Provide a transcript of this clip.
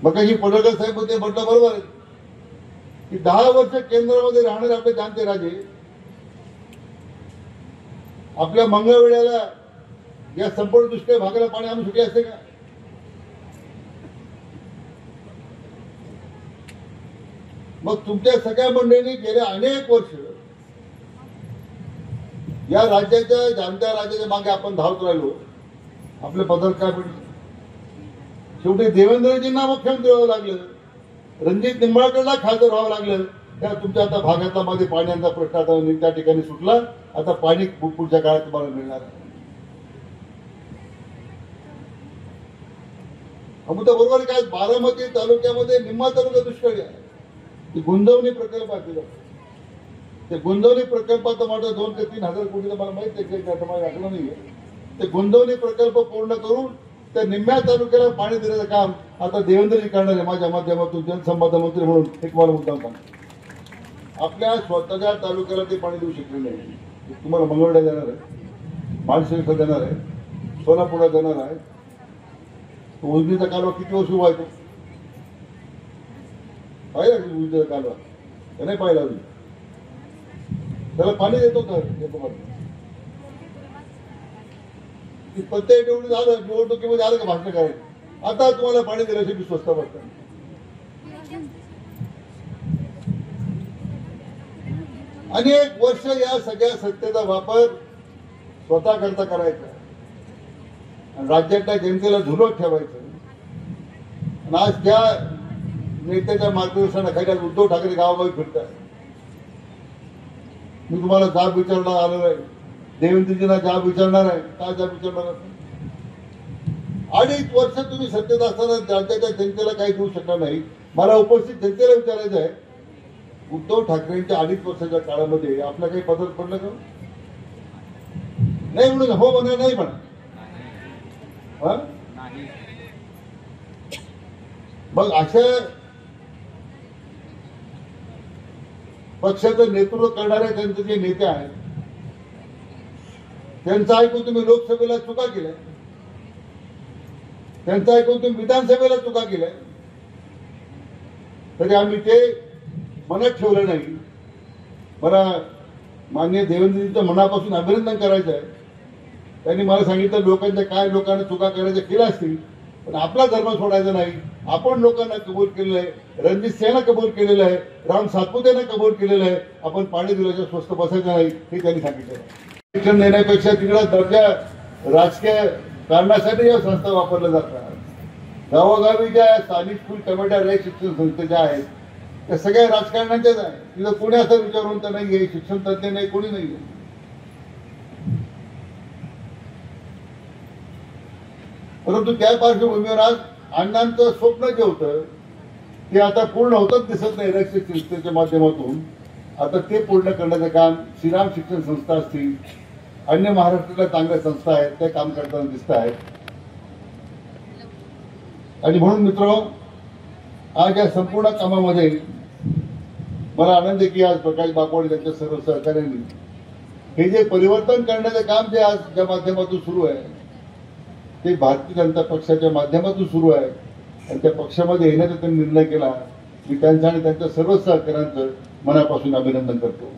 मगाशी पडळकर साहेब ते म्हटलं बरोबर आहे की 10 वर्ष केंद्रामध्ये राहणारे आपले जाणते राजे आपल्या मंगळवेढ्याला या संपूर्ण दुष्काळ भागाला पाणी आणू शकले असते का? मग तुमच्या सगळ्या मंडळींनी गेल्या अनेक वर्ष या राज्याच्या जाणत्या राजाच्या मागे आपण धावत राहिलो. आपले पदर काय पडले? शेवटी देवेंद्रजींना मुख्यमंत्री व्हावं लागलं, रणजित निंबाळकरला खासदार व्हावं लागलं. त्या तुमच्या आता भागातला मध्ये पाण्याचा प्रश्न आता त्या ठिकाणी सुटला. आता पाणी पुढच्या काळात तुम्हाला मिळणार आहे. अमुता बरोबर काय बारामती तालुक्यामध्ये निम्मा तालुका दुष्काळी आहे. गुंजवणी प्रकल्प आहे. ते गुंजवणी प्रकल्पात माझं 2 ते 3 हजार कोटी मला माहिती आहे, मला आठवण नाहीये. ते गुंजवणी प्रकल्प पूर्ण करून त्या निम्म्या तालुक्याला पाणी देण्याचं काम आता देवेंद्रजी करणार आहे. माझ्या माध्यमातून जनसंवाद मंत्री म्हणून एक मला मुद्दा सांगा. आपल्या स्वतःच्या तालुक्याला ते पाणी देऊ शकले नाही. तुम्हाला मंगळवेढा देणार आहे, माळशिरस देणार आहे, सोलापूरला देणार आहे. उजनीचा कालवा किती वर्ष उभा आहे? पाहिला उजनीचा कालवा नाही पाहिला अजून. त्याला पाणी देतो तर प्रत्येक निवडणूक झालं, निवडणुकीमध्ये आलं का भाषण करायचं. आता तुम्हाला पाणी दिल्याशिवाय स्वस्त वाटतं. अनेक वर्ष या सगळ्या सत्तेचा वापर स्वतः करता करायचा, राज्यातल्या जनतेला झुलवत ठेवायचं. आणि आज त्या नेत्याच्या मार्गदर्शनाखाली उद्धव ठाकरे गावागावी फिरतात. मी तुम्हाला जाब विचारणार आलेलो आहे, देवेंद्रजींना जाब विचारणार आहे. काय जाब विचारणार? 2.5 वर्ष तुम्ही सत्तेत असताना राज्याच्या जनतेला काही देऊ शकणार नाही. मला उपस्थित जनतेला विचारायचं आहे, उद्धव ठाकरेंच्या 2.5 वर्षाच्या काळामध्ये आपलं काही बदल पडलं का? नाही म्हणून हो म्हणा, नाही म्हणा. मग अशा पक्षाचं नेतृत्व करणारे त्यांचे जे नेते आहेत त्यांचं ऐकून तुम्ही लोकसभेला चुका केल्या, त्यांचं ऐकून तुम्ही विधानसभेला चुका केल्या, तरी आम्ही ते मनात ठेवलं नाही. मला माननीय देवेंद्रजींचं मनापासून अभिनंदन करायचं आहे. त्यांनी मला सांगितलं लोकांना चुका करायच्या केल्या असतील, पण आपला धर्म सोडायचा नाही. आपण लोकांना कबूल केलेलं आहे, रणजित सिंहना कबूल केलेलं आहे, राम सातपुतेनं कबूल केलेलं आहे. आपण पाणी दिल्याशिवाय स्वस्त बसायचं नाही हे त्यांनी सांगितलं. शिक्षण देण्यापेक्षा तिकडे दर्जा राजकीय कारणासाठी या संस्था वापरल्या जातात. गावोगावी ज्या स्थानिक स्कूल कमिट्या आहेत, शिक्षण संस्थेच्या आहेत, त्या सगळ्या राजकारणाच्याच आहे. तिथं कोणी असं विचारून तर नाहीये, शिक्षण तज्ञ नाही, कोणी नाहीये. परंतु त्या पार्श्वभूमीवर आज अण्णांचं स्वप्न जे होतं ते आता पूर्ण होतच दिसत नाही. राष्ट्रीय संस्थेच्या माध्यमातून आता ते पूर्ण करण्याचं काम श्रीराम शिक्षण संस्था असतील, अन्य महाराष्ट्रातल्या चांगल्या संस्था आहेत, ते काम करताना दिसत आहेत. आणि म्हणून मित्र, आज या संपूर्ण कामामध्ये मला आनंद आहे की आज प्रकाश बापवडे त्यांच्या सर्व सहकार्यांनी हे जे परिवर्तन करण्याचं काम जे आज ज्या माध्यमातून सुरू आहे ते भारतीय जनता पक्षाच्या माध्यमातून सुरू आहे. आणि त्या पक्षामध्ये येण्याचा त्यांनी निर्णय केला. मी त्यांचा आणि त्यांच्या सर्व सहकाऱ्यांचं मनापासून अभिनंदन करतो.